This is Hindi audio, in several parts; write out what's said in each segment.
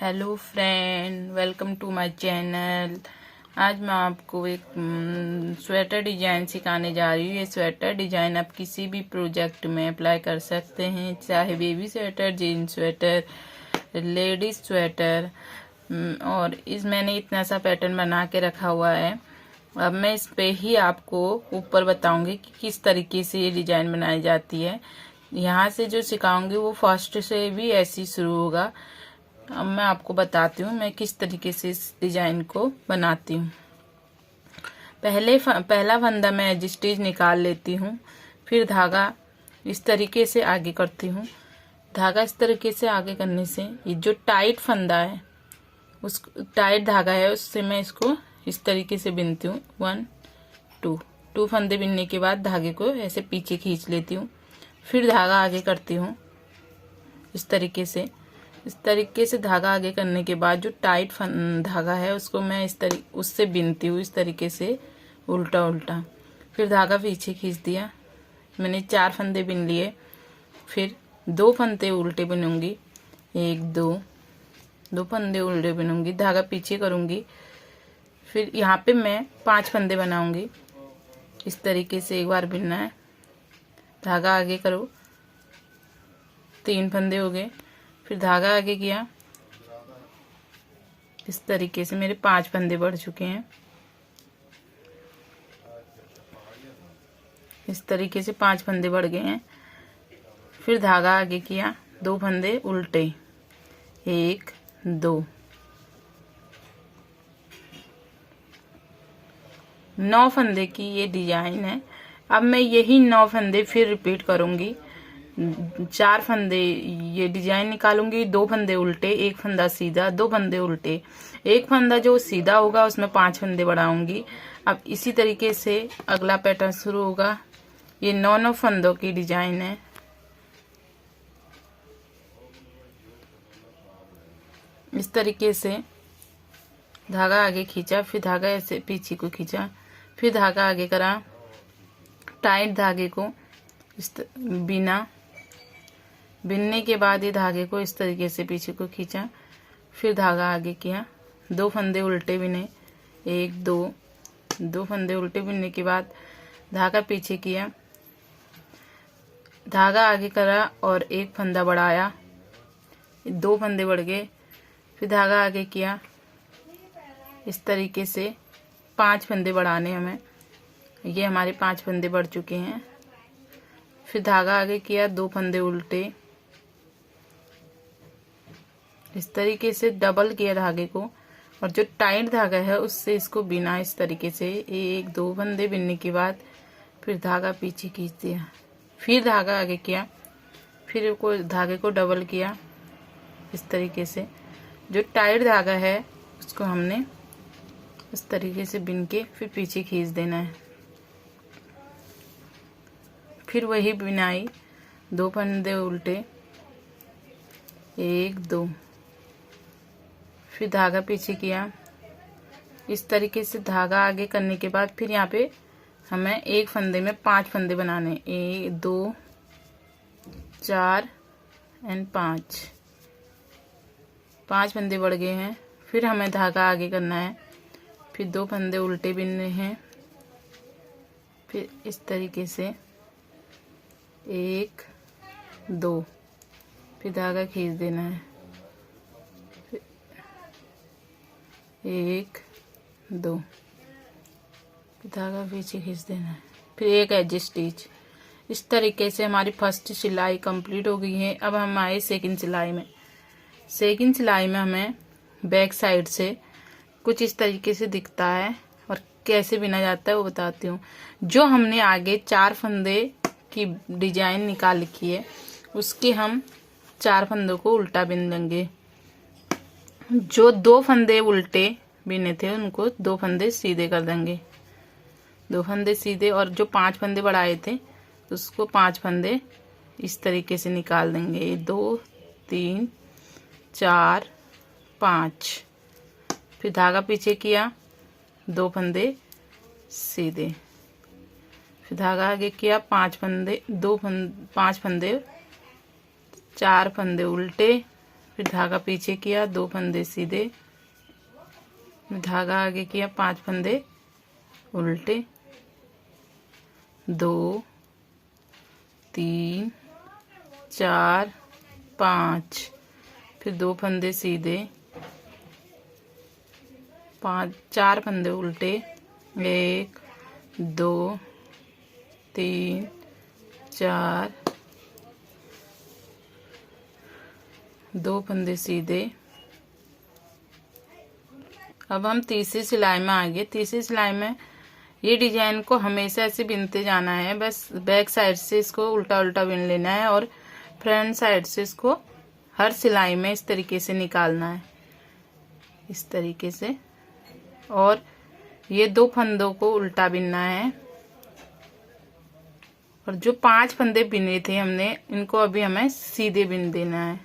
Hello friend, welcome to my channel. आज मैं आपको एक स्वेटर डिजाइन सिखाने जा रही हूँ। ये स्वेटर डिजाइन आप किसी भी प्रोजेक्ट में अप्लाई कर सकते हैं, चाहे baby sweater, jeans sweater, ladies sweater. और मैंने इतना सा पैटर्न बना के रखा हुआ है। अब मैं इस पे ही आपको ऊपर बताऊंगी कि किस तरीके से ये डिजाइन बनाई जाती है। यहाँ से जो सिखाऊंगी वो फर्स्ट से भी ऐसी शुरू होगा। अब मैं आपको बताती हूँ मैं किस तरीके से इस डिजाइन को बनाती हूँ। पहला फंदा मैं एज स्टिच निकाल लेती हूँ, फिर धागा इस तरीके से आगे करती हूँ। धागा इस तरीके से आगे करने से ये जो टाइट फंदा है, उस टाइट धागा है, उससे मैं इसको इस तरीके से बिनती हूँ। 1 2 फंदे बिनने के बाद धागे को ऐसे पीछे खींच लेती हूँ, फिर धागा आगे करती हूँ इस तरीके से। इस तरीके से धागा आगे करने के बाद जो टाइट धागा है उसको मैं उससे बिनती हूँ इस तरीके से, उल्टा उल्टा। फिर धागा पीछे खींच दिया। मैंने 4 फंदे बिन लिए। फिर 2 फंदे उल्टे बिनूंगी, 1 2 फंदे उल्टे बिनूंगी, धागा पीछे करूंगी। फिर यहाँ पे मैं 5 फंदे बनाऊंगी। इस तरीके से एक बार बिनना है, धागा आगे करो, 3 फंदे हो गए। फिर धागा आगे किया, इस तरीके से मेरे 5 फंदे बढ़ चुके हैं। इस तरीके से 5 फंदे बढ़ गए हैं। फिर धागा आगे किया, 2 फंदे उल्टे, 1 2 9 फंदे की ये डिजाइन है। अब मैं यही 9 फंदे फिर रिपीट करूंगी। 4 फंदे ये डिजाइन निकालूंगी, 2 फंदे उल्टे, 1 फंदा सीधा, 2 फंदे उल्टे। 1 फंदा जो सीधा होगा उसमें 5 फंदे बढ़ाऊंगी। अब इसी तरीके से अगला पैटर्न शुरू होगा। ये 9 फंदों की डिजाइन है। इस तरीके से धागा आगे खींचा, फिर धागा ऐसे पीछे को खींचा, फिर धागा आगे करा, टाइट धागे को बिना, बिनने के बाद ये धागे को इस तरीके से पीछे को खींचा, फिर धागा आगे किया, 2 फंदे उल्टे बिने, 1 2 फंदे उल्टे बिनने के बाद धागा पीछे किया, धागा आगे करा और 1 फंदा बढ़ाया, 2 फंदे बढ़ गए। फिर धागा आगे किया, इस तरीके से 5 फंदे बढ़ाने हमें। ये हमारे 5 फंदे बढ़ चुके हैं। फिर धागा आगे किया, 2 फंदे उल्टे, इस तरीके से डबल किया धागे को, और जो टाइट धागा है उससे इसको बिना इस तरीके से। 1 2 फंदे बिनने के बाद फिर धागा पीछे खींच दिया, फिर धागा आगे किया, फिर धागे को डबल किया इस तरीके से। जो टाइट धागा है उसको हमने इस तरीके से बिन के फिर पीछे खींच देना है। फिर वही बिनाई, 2 फंदे उल्टे, 1 2, फिर धागा पीछे किया। इस तरीके से धागा आगे करने के बाद फिर यहाँ पे हमें 1 फंदे में 5 फंदे बनाने, 1 2 4 एंड 5 फंदे बढ़ गए हैं। फिर हमें धागा आगे करना है, फिर 2 फंदे उल्टे बिनने हैं, फिर इस तरीके से 1 2, फिर धागा खींच देना है, 1 2, फिर धागा पीछे खींच देना है, फिर एक एज स्टिच। इस तरीके से हमारी फर्स्ट सिलाई कंप्लीट हो गई है। अब हम आए सेकंड सिलाई में। सेकंड सिलाई में हमें बैक साइड से कुछ इस तरीके से दिखता है, और कैसे बिना जाता है वो बताती हूँ। जो हमने आगे 4 फंदे की डिजाइन निकाल रखी है उसके हम 4 फंदों को उल्टा बिन देंगे। जो 2 फंदे उल्टे बिने थे उनको 2 फंदे सीधे कर देंगे, 2 फंदे सीधे। और जो 5 फंदे बढ़ाए थे उसको 5 फंदे इस तरीके से निकाल देंगे, 2 3 4 5। फिर धागा पीछे किया, 2 फंदे सीधे, फिर धागा आगे किया, 5 फंदे 4 फंदे उल्टे, फिर धागा पीछे किया, 2 फंदे सीधे, धागा आगे किया, 5 फंदे उल्टे, 2 3 4 5, फिर 2 फंदे सीधे, 4 फंदे उल्टे, 1 2 3 4, 2 फंदे सीधे। अब हम तीसरी सिलाई में आ गए। तीसरी सिलाई में ये डिजाइन को हमेशा ऐसे बिनते जाना है, बस बैक साइड से इसको उल्टा उल्टा बिन लेना है और फ्रंट साइड से इसको हर सिलाई में इस तरीके से निकालना है, इस तरीके से। और ये 2 फंदों को उल्टा बिनना है और जो 5 फंदे बिने थे हमने, इनको अभी हमें सीधे बिन देना है।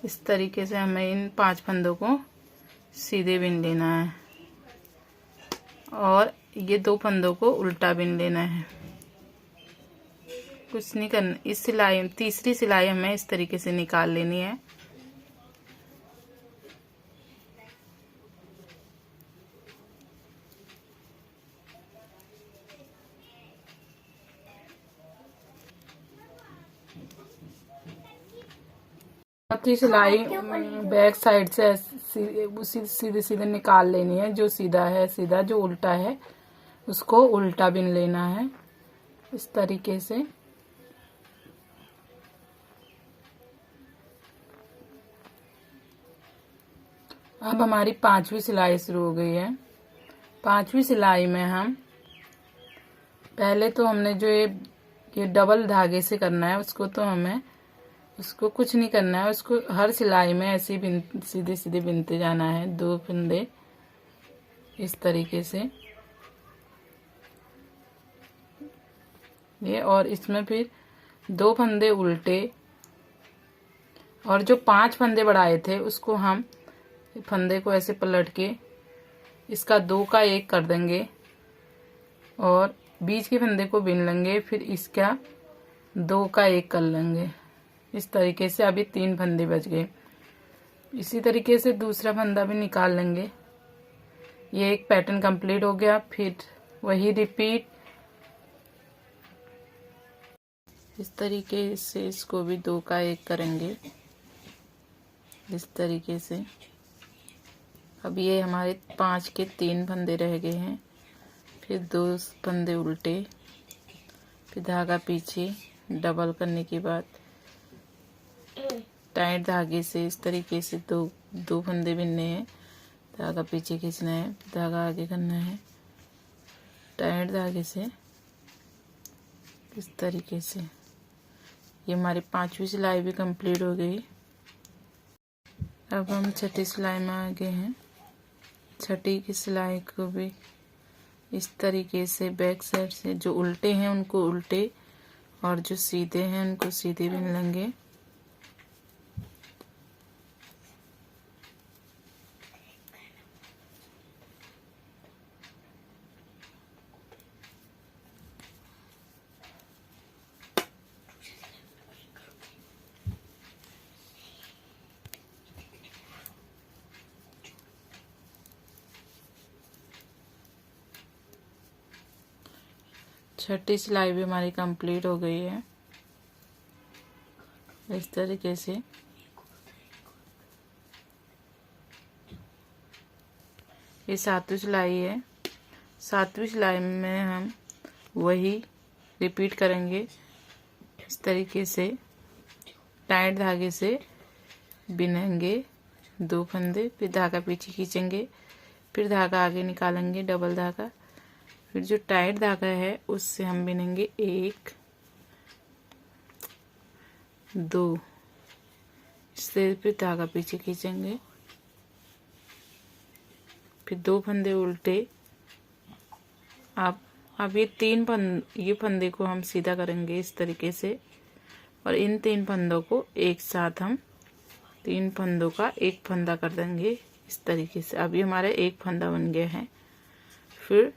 इस तरीके से हमें इन 5 फंदों को सीधे बिन लेना है और ये 2 फंदों को उल्टा बिन लेना है। कुछ नहीं करना। इस सिलाई, तीसरी सिलाई हमें इस तरीके से निकाल लेनी है। चौथी सिलाई बैक साइड से सीधे सीधे निकाल लेनी है। जो सीधा है सीधा, जो उल्टा है उसको उल्टा बिन लेना है, इस तरीके से। अब हमारी 5वीं सिलाई शुरू हो गई है। 5वीं सिलाई में हम पहले तो हमने जो ये डबल धागे से करना है, उसको कुछ नहीं करना है। उसको हर सिलाई में ऐसे ही सीधे सीधे बिनते जाना है, 2 फंदे इस तरीके से ये। और इसमें फिर 2 फंदे उल्टे और जो 5 फंदे बढ़ाए थे उसको हम फंदे को ऐसे पलट के इसका 2 का 1 कर देंगे और बीच के फंदे को बिन लेंगे, फिर इसका 2 का 1 कर लेंगे, इस तरीके से। अभी 3 फंदे बच गए। इसी तरीके से दूसरा फंदा भी निकाल लेंगे। ये एक पैटर्न कंप्लीट हो गया। फिर वही रिपीट इस तरीके से इसको भी 2 का 1 करेंगे, इस तरीके से। अब ये हमारे 5 के 3 फंदे रह गए हैं। फिर 2 फंदे उल्टे, फिर धागा पीछे, डबल करने के बाद टाइट धागे से इस तरीके से 2 फंदे बिनने हैं, धागा पीछे खींचना है, धागा आगे करना है, टाइट धागे से इस तरीके से। ये हमारी 5वीं सिलाई भी कंप्लीट हो गई। अब हम 6ठी सिलाई में आ गए हैं। 6ठी की सिलाई को भी इस तरीके से बैक साइड से जो उल्टे हैं उनको उल्टे और जो सीधे हैं उनको सीधे बिन लेंगे। छठी सिलाई भी हमारी कंप्लीट हो गई है इस तरीके से। ये 7वीं सिलाई है। 7वीं सिलाई में हम वही रिपीट करेंगे इस तरीके से। टाइट धागे से बिनेंगे 2 फंदे, फिर धागा पीछे खींचेंगे, फिर धागा आगे निकालेंगे, डबल धागा, फिर जो टाइट धागा है उससे हम बिनेंगे 1 2, इससे फिर धागा पीछे खींचेंगे, फिर 2 फंदे उल्टे। अब ये फंदे को हम सीधा करेंगे इस तरीके से और इन 3 फंदों को एक साथ हम 3 फंदों का 1 फंदा कर देंगे इस तरीके से। अभी हमारा 1 फंदा बन गया है। फिर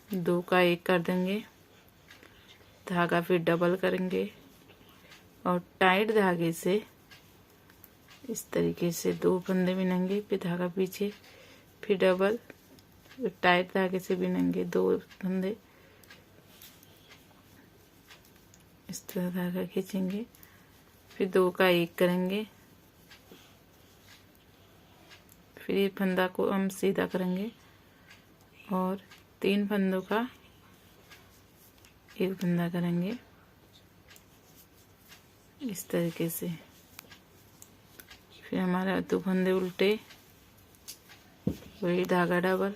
2 का 1 कर देंगे, धागा फिर डबल करेंगे और टाइट धागे से इस तरीके से 2 फंदे बिनेंगे, फिर धागा पीछे, फिर डबल, टाइट धागे से बिनेंगे 2 फंदे, इस तरह धागा खींचेंगे, फिर 2 का 1 करेंगे, फिर ये फंदा को हम सीधा करेंगे और 3 फंदों का 1 फंदा करेंगे इस तरीके से। फिर हमारा 2 फंदे उल्टे, वही धागा डबल,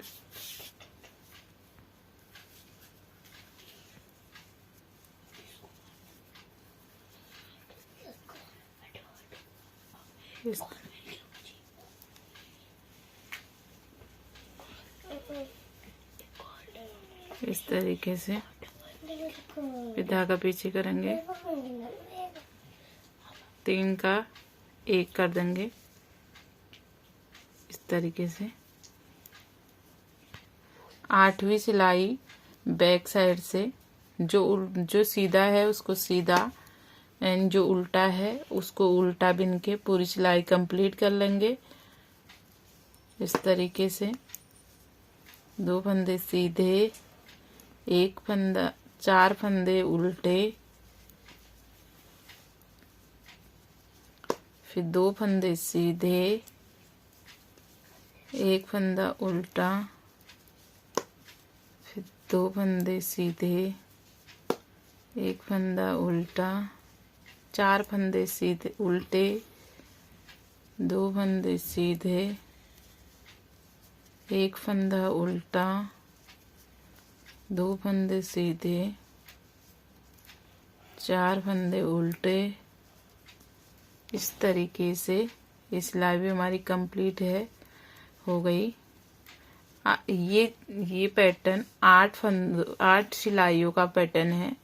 इस तरीके से, फिर धागा पीछे करेंगे, 3 का 1 कर देंगे इस तरीके से। 8वीं सिलाई बैक साइड से, जो सीधा है उसको सीधा एंड जो उल्टा है उसको उल्टा बिन के पूरी सिलाई कंप्लीट कर लेंगे इस तरीके से। 2 फंदे सीधे, 1 फंदा, 4 फंदे उल्टे, फिर 2 फंदे सीधे, 1 फंदा उल्टा, फिर 2 फंदे सीधे, 1 फंदा उल्टा, 4 फंदे सीधे उल्टे, 2 फंदे सीधे, 1 फंदा उल्टा, 2 फंदे सीधे, 4 फंदे उल्टे। इस तरीके से ये सिलाई भी हमारी कंप्लीट हो गई। ये पैटर्न 8 सिलाइयों का पैटर्न है।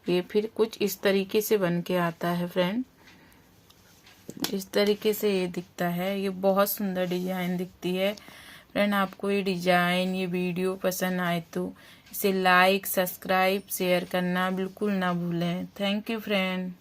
ये फिर कुछ इस तरीके से बन के आता है फ्रेंड, इस तरीके से ये दिखता है। ये बहुत सुंदर डिजाइन दिखती है फ्रेंड। आपको ये डिजाइन, ये वीडियो पसंद आए तो इसे लाइक, सब्सक्राइब, शेयर करना बिल्कुल ना भूलें। Thank you friend.